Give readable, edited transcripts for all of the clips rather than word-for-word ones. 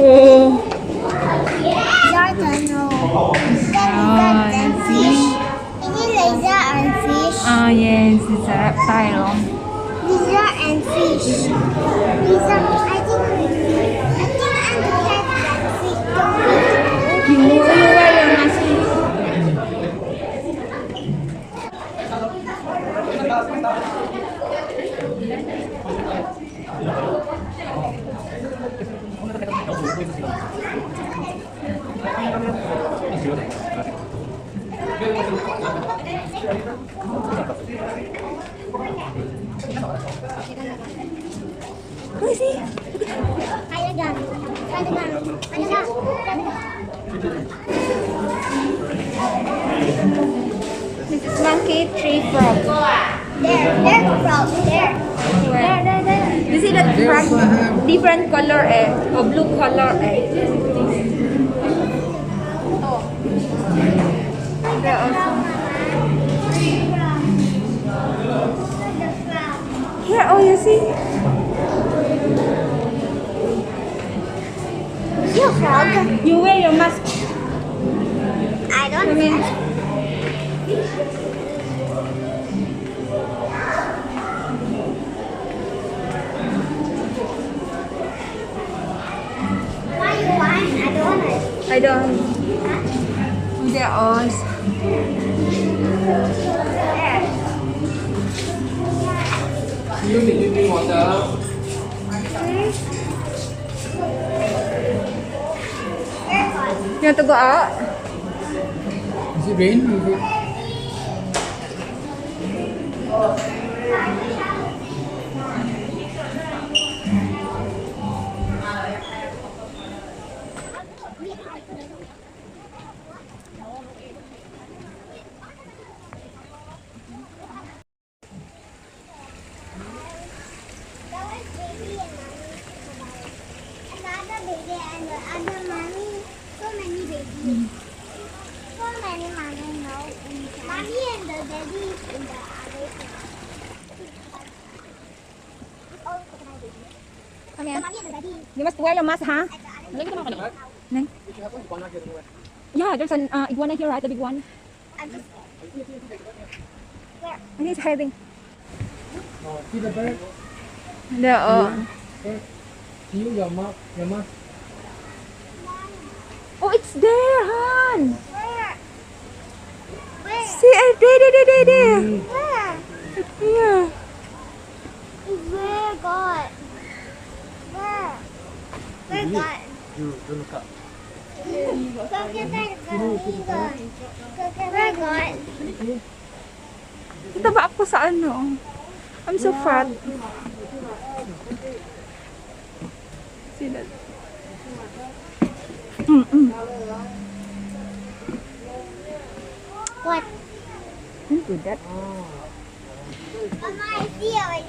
Oh. I don't know. Then we got fish. Ini lizard and fish. Ah, yes, it's a reptile. Lizard and fish. Lizard. I think I'm the cat that fish don't You wear your mask. Who is he? Ada. This is monkey, tree frog. There, frog. There. There. You see that frog? Different color blue color There also. Here, oh, you see? You frog. You wear your mask. I don't Come here. Why you want? I don't want it. I don't. They're all. You need water. You want to go out? Is it rain? That was baby and mommy. Another baby and the other mommy. So many babies. So many mommy now. Mommy and the daddy in the other side. Oh, coconut baby. Come The here. mommy and the daddy You must wear your mask, huh? at the other side. Neng? Yeah, there's an iguana here, right? The big one. I'm just where? And he's hiding. Oh, see the bird? There, oh. Bird. See you, your mouth. Oh, it's there, Han. Where? Where? See, there. Where? It's here. Where God? Where? Where God? You don't look up. Where God? Ito ba ako sa ano? I'm so fat. See that? What? Don't do that. Mama, I see already.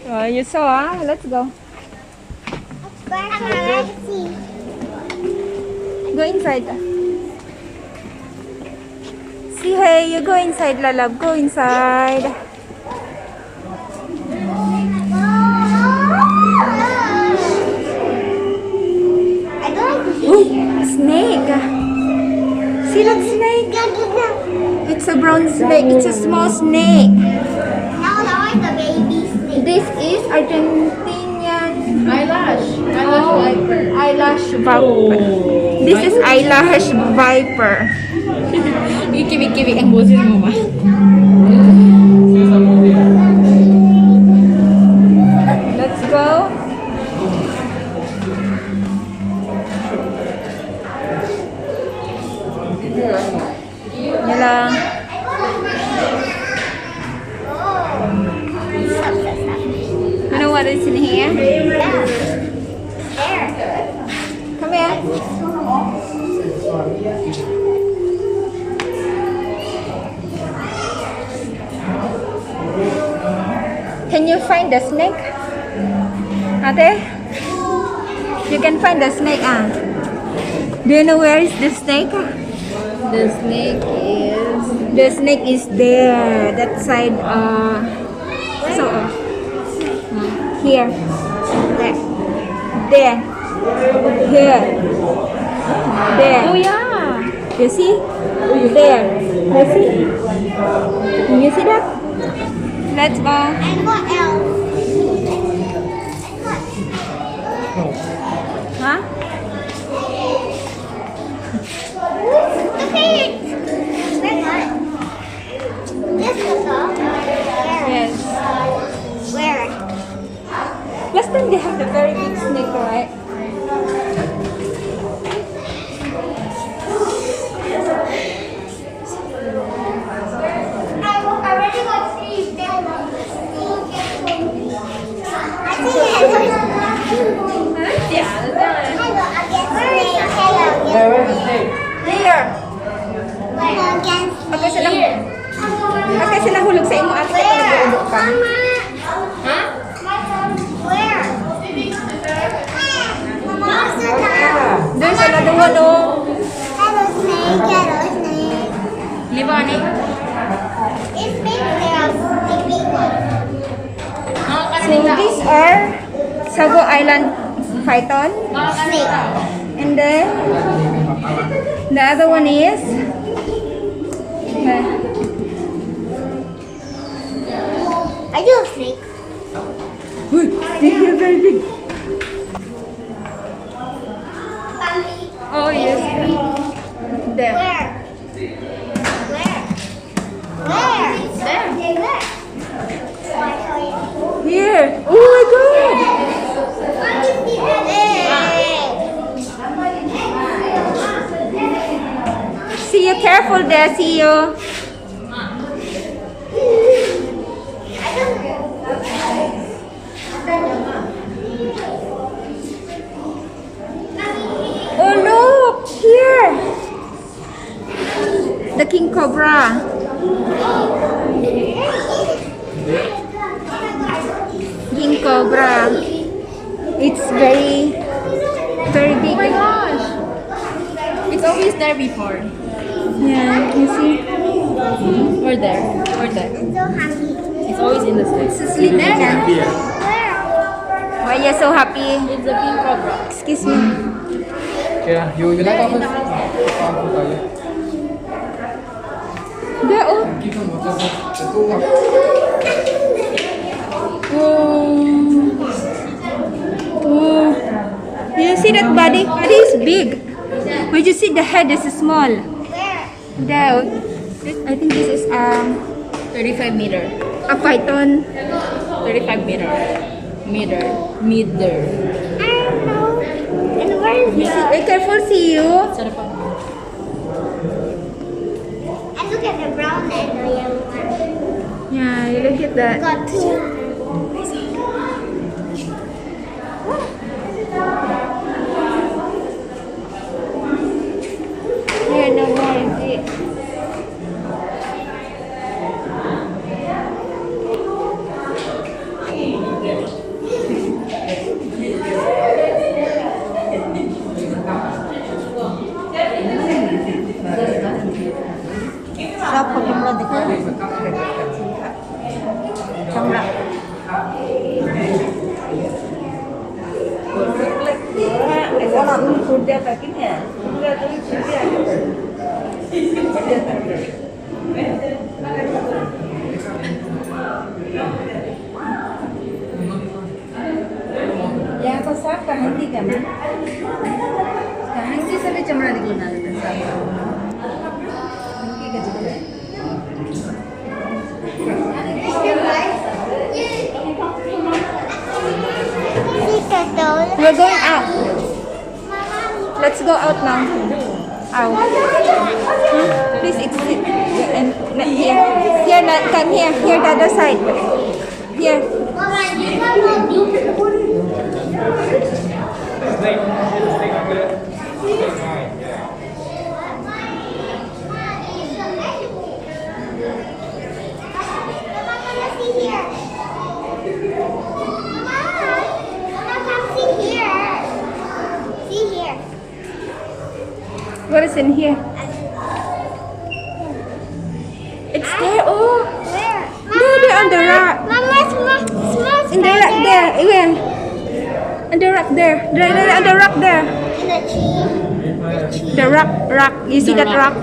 Oh, you saw, ah? Let's go. Where can I see? Go inside. See, hey, you go inside, Lalab. Go inside. I don't see. Ooh, snake. See that snake? It's a brown snake. It's a small snake. Now is the baby snake. This is Argentinian Eyelash oh, viper. eyelash viper. This is eyelash viper. Kiwi-kiwi ang boses mo, ma. Let's go. Yan lang. You know what is in here? Come here. Can you find the snake? Ate? You can find the snake, ah. Do you know where is the snake? The snake is... The snake is there. That side, so, here. There. There. Here. There. Oh yeah. You see? There. You see? Can you see that? Let's go. And what else? Huh? Look at it. Where's that? This is all. Yes. Where? Last time they have the very big snake, right? I already got three. I think hello. Hello against snake. Hello Where is the snake? Here. against Okay silang okay silang hulog sa imo ate kung nag-uulog ka. Huh? Where? Mama, what's that? There's another one, oh. Hello snake. Hello snake. Libanik. It's big there. The big one. So these are Sago Island python, Snake. and then the other one is Are you a snake? they're very big. Oh yes, there. Where? Where? There. Where? Here. Oh my god. See you careful there. See you. Oh look here. The king cobra. King cobra. It's very big. Oh my gosh. It's always there before. Yeah, you see. Or there. Or there. So happy. It's always in the snake. It's sleeping. Here. Why you so happy? It's a pink cobra. Excuse me. Kaya, you like ako tayo. There, oh. Kita mo ito. Oh. You see that body? Body is big. When you see the head is small. There. I think this is 35 meter. a python. 35 meter. Meter. I don't know. And where is You see, the... be careful, see you. Sarap pa. And look at the brown and the yellow one. Yeah, you look at that. Got two. Here, no more. See. Siapa jumlah dekat? Jumlah. Ikaw nak sudah pakinya. Sudah tu sudah. Yang kau siapa henti kan? Henti sampai jumlah digunakan. We're going out. Let's go out now. Out. Please exit. And here. Here, come here. Here, the other side. Here. What is in here? It's there. Oh, Where? no, they're on the rock. Mama, small In the rock there. Where? On The rock there. The rock there. In the tree. The rock. You see that rock?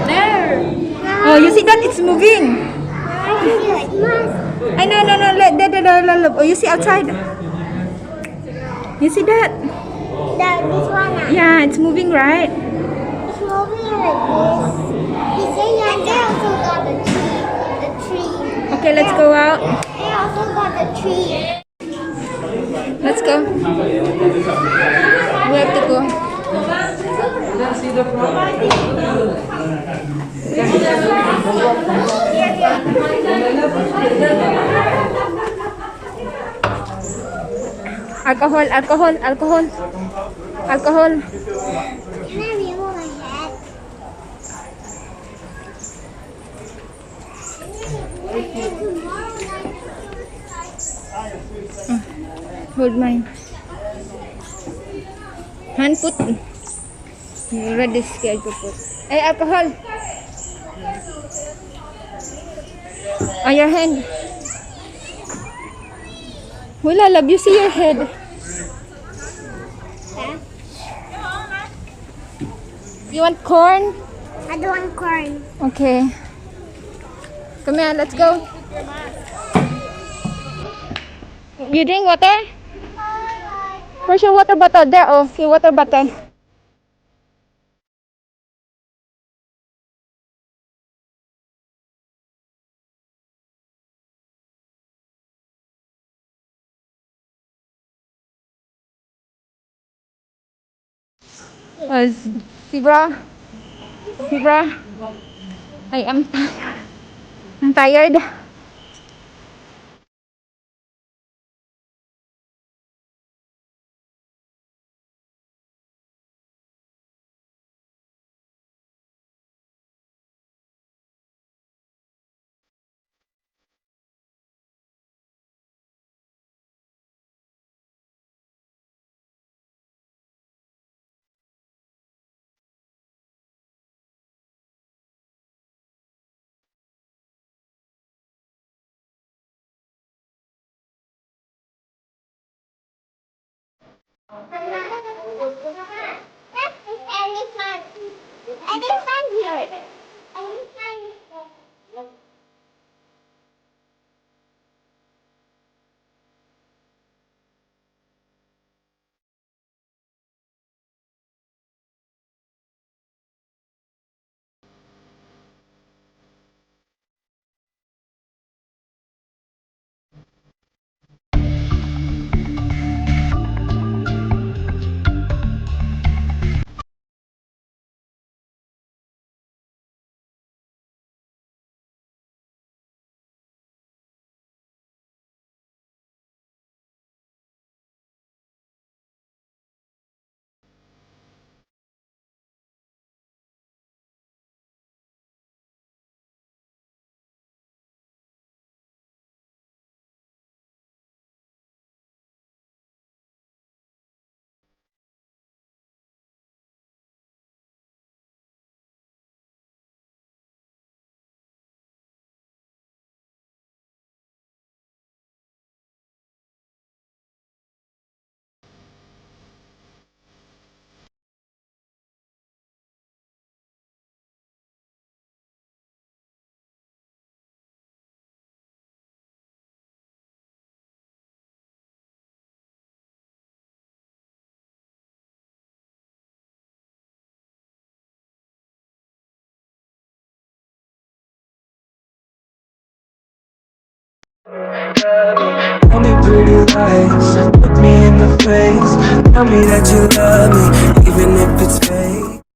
There. Oh, you see that? It's moving. I can see like must. I know. Oh, you see outside? You see that? This one. Yeah, it's moving, right? It's moving like this. He said, and they also got the tree. The tree. Okay, let's go out. They also got the tree. Let's go. We have to go. Alcohol. Can I remove my head? Hold mine. Hand put. You're already scared to put. Hey, alcohol. On your hand. Wala, love you see your head. Huh? You want corn? I don't want corn. Okay. Come here, let's go. You drink water? Where's your water bottle? There, oh, your water bottle. Fibra, I am I'm tired. Elephant. Elephant here. Elephant. Tell me pretty lies, look me in the face. Tell me that you love me, even if it's fake.